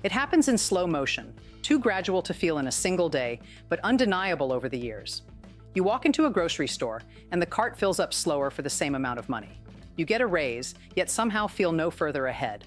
It happens in slow motion, too gradual to feel in a single day, but undeniable over the years. You walk into a grocery store, and the cart fills up slower for the same amount of money. You get a raise, yet somehow feel no further ahead.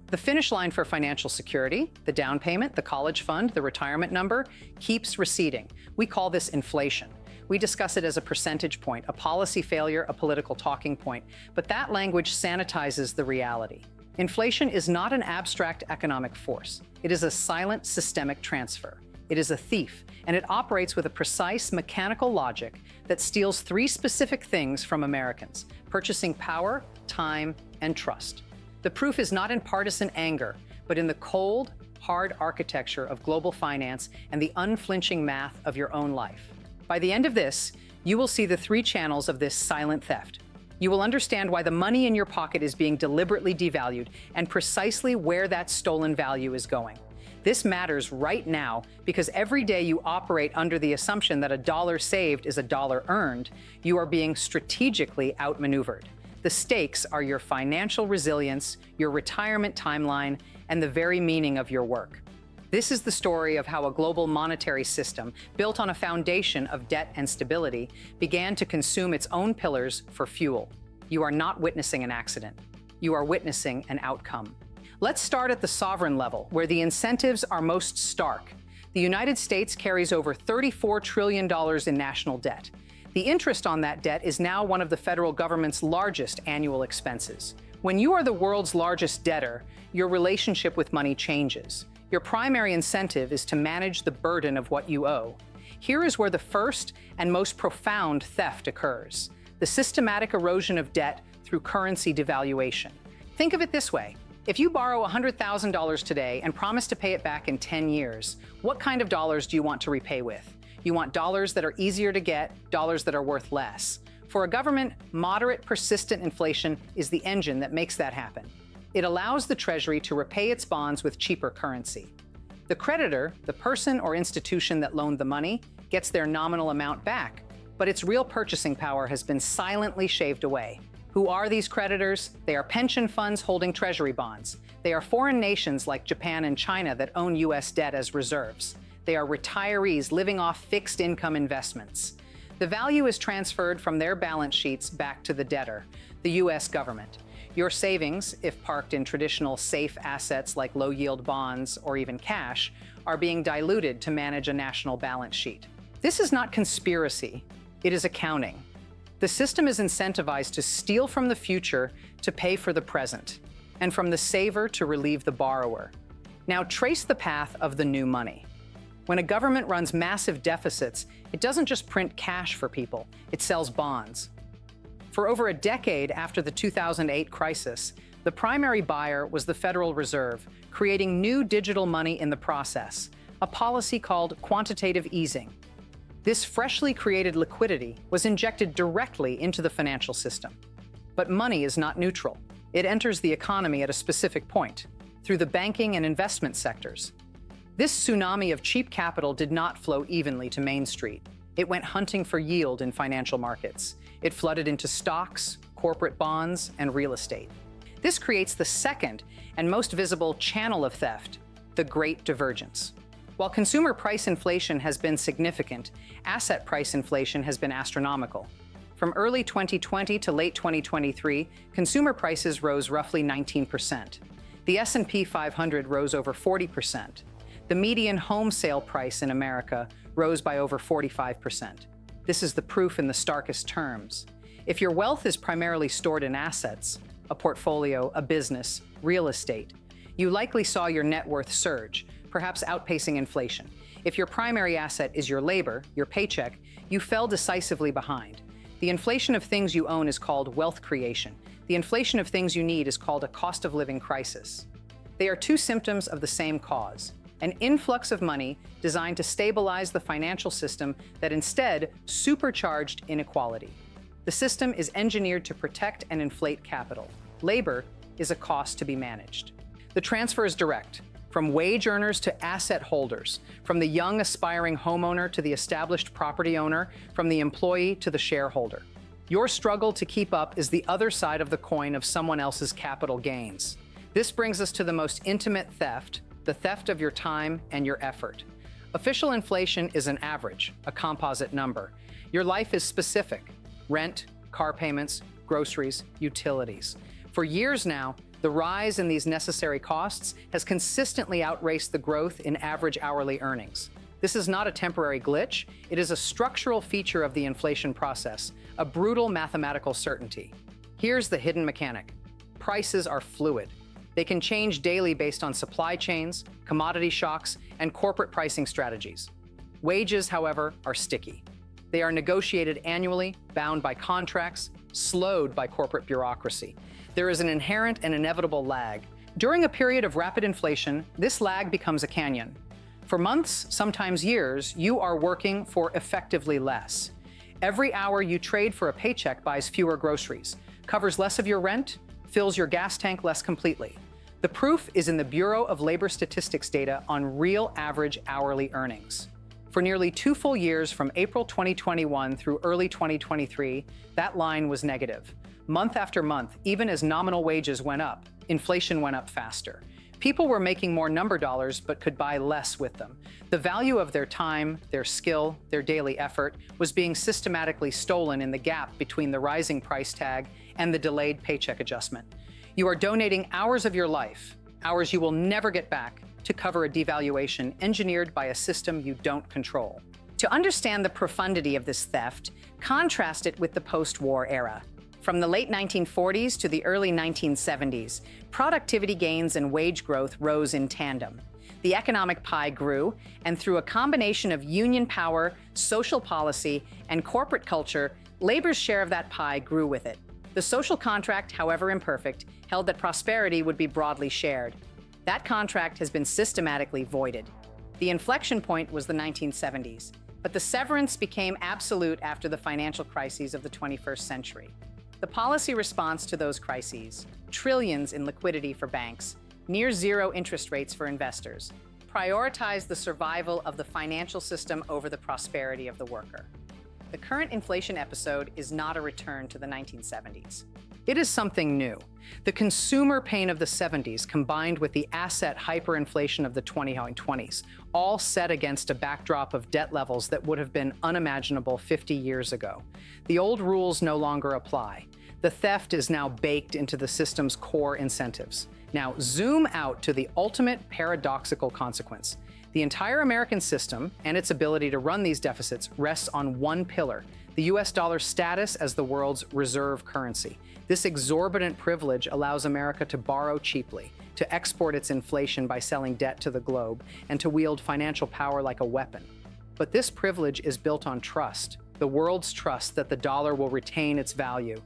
The finish line for financial security, the down payment, the college fund, the retirement number, keeps receding. We call this inflation. We discuss it as a percentage point, a policy failure, a political talking point, but that language sanitizes the reality. Inflation is not an abstract economic force. It is a silent systemic transfer. It is a thief, and it operates with a precise mechanical logic that steals three specific things from Americans: purchasing power, time, and trust. The proof is not in partisan anger, but in the cold, hard architecture of global finance and the unflinching math of your own life. By the end of this, you will see the three channels of this silent theft. You will understand why the money in your pocket is being deliberately devalued and precisely where that stolen value is going. This matters right now because every day you operate under the assumption that a dollar saved is a dollar earned, you are being strategically outmaneuvered. The stakes are your financial resilience, your retirement timeline, and the very meaning of your work. This is the story of how a global monetary system, built on a foundation of debt and stability, began to consume its own pillars for fuel. You are not witnessing an accident. You are witnessing an outcome. Let's start at the sovereign level, where the incentives are most stark. The United States carries over $34 trillion in national debt. The interest on that debt is now one of the federal government's largest annual expenses. When you are the world's largest debtor, your relationship with money changes. Your primary incentive is to manage the burden of what you owe. Here is where the first and most profound theft occurs: the systematic erosion of debt through currency devaluation. Think of it this way. If you borrow $100,000 today and promise to pay it back in 10 years, what kind of dollars do you want to repay with? You want dollars that are easier to get, dollars that are worth less. For a government, moderate, persistent inflation is the engine that makes that happen. It allows the Treasury to repay its bonds with cheaper currency. The creditor, the person or institution that loaned the money, gets their nominal amount back, but its real purchasing power has been silently shaved away. Who are these creditors? They are pension funds holding Treasury bonds. They are foreign nations like Japan and China that own U.S. debt as reserves. They are retirees living off fixed income investments. The value is transferred from their balance sheets back to the debtor, the U.S. government. Your savings, if parked in traditional safe assets like low-yield bonds or even cash, are being diluted to manage a national balance sheet. This is not conspiracy, it is accounting. The system is incentivized to steal from the future to pay for the present, and from the saver to relieve the borrower. Now trace the path of the new money. When a government runs massive deficits, it doesn't just print cash for people, it sells bonds. For over a decade after the 2008 crisis, the primary buyer was the Federal Reserve, creating new digital money in the process, a policy called quantitative easing. This freshly created liquidity was injected directly into the financial system. But money is not neutral. It enters the economy at a specific point, through the banking and investment sectors. This tsunami of cheap capital did not flow evenly to Main Street. It went hunting for yield in financial markets. It flooded into stocks, corporate bonds, and real estate. This creates the second and most visible channel of theft, the Great Divergence. While consumer price inflation has been significant, asset price inflation has been astronomical. From early 2020 to late 2023, consumer prices rose roughly 19%. The S&P 500 rose over 40%. The median home sale price in America rose by over 45%. This is the proof in the starkest terms. If your wealth is primarily stored in assets, a portfolio, a business, real estate, you likely saw your net worth surge, perhaps outpacing inflation. If your primary asset is your labor, your paycheck, you fell decisively behind. The inflation of things you own is called wealth creation. The inflation of things you need is called a cost of living crisis. They are two symptoms of the same cause: an influx of money designed to stabilize the financial system that instead supercharged inequality. The system is engineered to protect and inflate capital. Labor is a cost to be managed. The transfer is direct, from wage earners to asset holders, from the young aspiring homeowner to the established property owner, from the employee to the shareholder. Your struggle to keep up is the other side of the coin of someone else's capital gains. This brings us to the most intimate theft, the theft of your time and your effort. Official inflation is an average, a composite number. Your life is specific: rent, car payments, groceries, utilities. For years now, the rise in these necessary costs has consistently outraced the growth in average hourly earnings. This is not a temporary glitch, it is a structural feature of the inflation process, a brutal mathematical certainty. Here's the hidden mechanic. Prices are fluid. They can change daily based on supply chains, commodity shocks, and corporate pricing strategies. Wages, however, are sticky. They are negotiated annually, bound by contracts, slowed by corporate bureaucracy. There is an inherent and inevitable lag. During a period of rapid inflation, this lag becomes a canyon. For months, sometimes years, you are working for effectively less. Every hour you trade for a paycheck buys fewer groceries, covers less of your rent, fills your gas tank less completely. The proof is in the Bureau of Labor Statistics data on real average hourly earnings. For nearly 2 full years, from April 2021 through early 2023, that line was negative. Month after month, even as nominal wages went up, inflation went up faster. People were making more number dollars but could buy less with them. The value of their time, their skill, their daily effort was being systematically stolen in the gap between the rising price tag and the delayed paycheck adjustment. You are donating hours of your life, hours you will never get back, to cover a devaluation engineered by a system you don't control. To understand the profundity of this theft, contrast it with the post-war era. From the late 1940s to the early 1970s, productivity gains and wage growth rose in tandem. The economic pie grew, and through a combination of union power, social policy, and corporate culture, labor's share of that pie grew with it. The social contract, however imperfect, held that prosperity would be broadly shared. That contract has been systematically voided. The inflection point was the 1970s, but the severance became absolute after the financial crises of the 21st century. The policy response to those crises, trillions in liquidity for banks, near zero interest rates for investors, prioritized the survival of the financial system over the prosperity of the worker. The current inflation episode is not a return to the 1970s. It is something new. The consumer pain of the 70s combined with the asset hyperinflation of the 2020s, all set against a backdrop of debt levels that would have been unimaginable 50 years ago. The old rules no longer apply. The theft is now baked into the system's core incentives. Now zoom out to the ultimate paradoxical consequence. The entire American system and its ability to run these deficits rests on one pillar: the US dollar's status as the world's reserve currency. This exorbitant privilege allows America to borrow cheaply, to export its inflation by selling debt to the globe, and to wield financial power like a weapon. But this privilege is built on trust, the world's trust that the dollar will retain its value.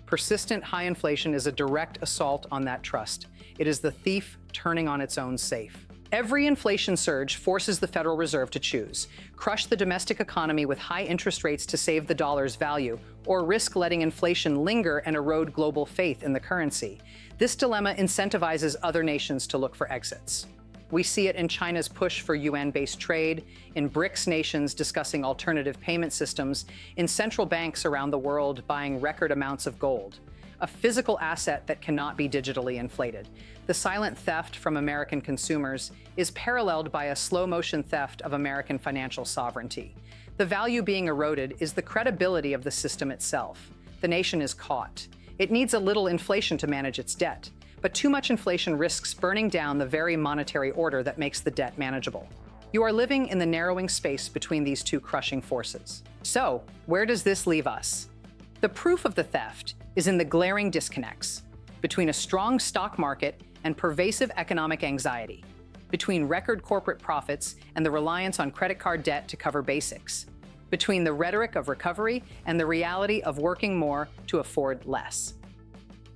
Persistent high inflation is a direct assault on that trust. It is the thief turning on its own safe. Every inflation surge forces the Federal Reserve to choose: crush the domestic economy with high interest rates to save the dollar's value, or risk letting inflation linger and erode global faith in the currency. This dilemma incentivizes other nations to look for exits. We see it in China's push for yuan-based trade, in BRICS nations discussing alternative payment systems, in central banks around the world buying record amounts of gold, a physical asset that cannot be digitally inflated. The silent theft from American consumers is paralleled by a slow-motion theft of American financial sovereignty. The value being eroded is the credibility of the system itself. The nation is caught. It needs a little inflation to manage its debt, but too much inflation risks burning down the very monetary order that makes the debt manageable. You are living in the narrowing space between these two crushing forces. So, where does this leave us? The proof of the theft is in the glaring disconnects between a strong stock market and pervasive economic anxiety, between record corporate profits and the reliance on credit card debt to cover basics, between the rhetoric of recovery and the reality of working more to afford less.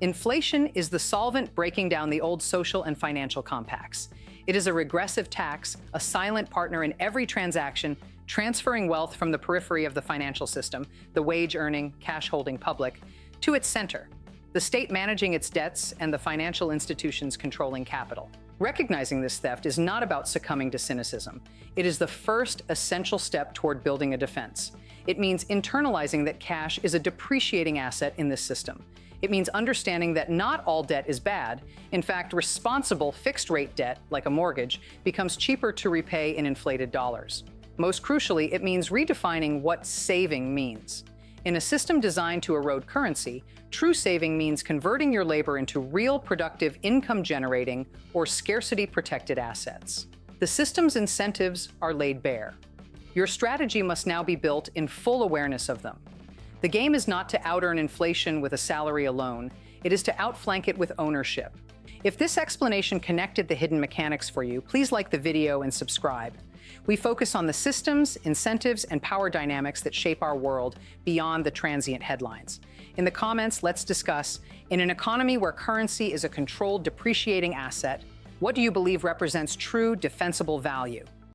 Inflation is the solvent breaking down the old social and financial compacts. It is a regressive tax, a silent partner in every transaction, transferring wealth from the periphery of the financial system, the wage-earning, cash-holding public, to its center, the state managing its debts and the financial institutions controlling capital. Recognizing this theft is not about succumbing to cynicism. It is the first essential step toward building a defense. It means internalizing that cash is a depreciating asset in this system. It means understanding that not all debt is bad. In fact, responsible fixed-rate debt, like a mortgage, becomes cheaper to repay in inflated dollars. Most crucially, it means redefining what saving means. In a system designed to erode currency, true saving means converting your labor into real, productive, income-generating or scarcity-protected assets. The system's incentives are laid bare. Your strategy must now be built in full awareness of them. The game is not to out-earn inflation with a salary alone. It is to outflank it with ownership. If this explanation connected the hidden mechanics for you, please like the video and subscribe. We focus on the systems, incentives, and power dynamics that shape our world beyond the transient headlines. In the comments, let's discuss, in an economy where currency is a controlled, depreciating asset, what do you believe represents true defensible value?